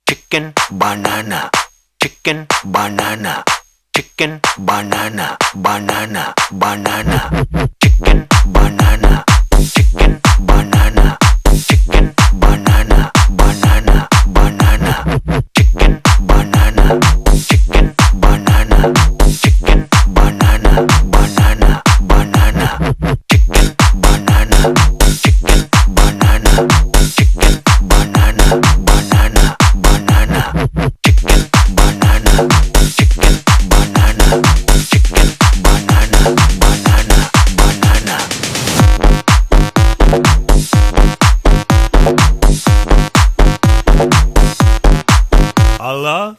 chicken banana, chicken banana, chicken banana, banana, banana, chicken banana, chicken banana, chicken banana, banana, banana, chicken banana, chicken banana, chicken banana, banana, banana, chicken banana, chicken banana, chicken banana, banana, banana, chicken banana, chicken banana, chicken banana, banana, banana. Allah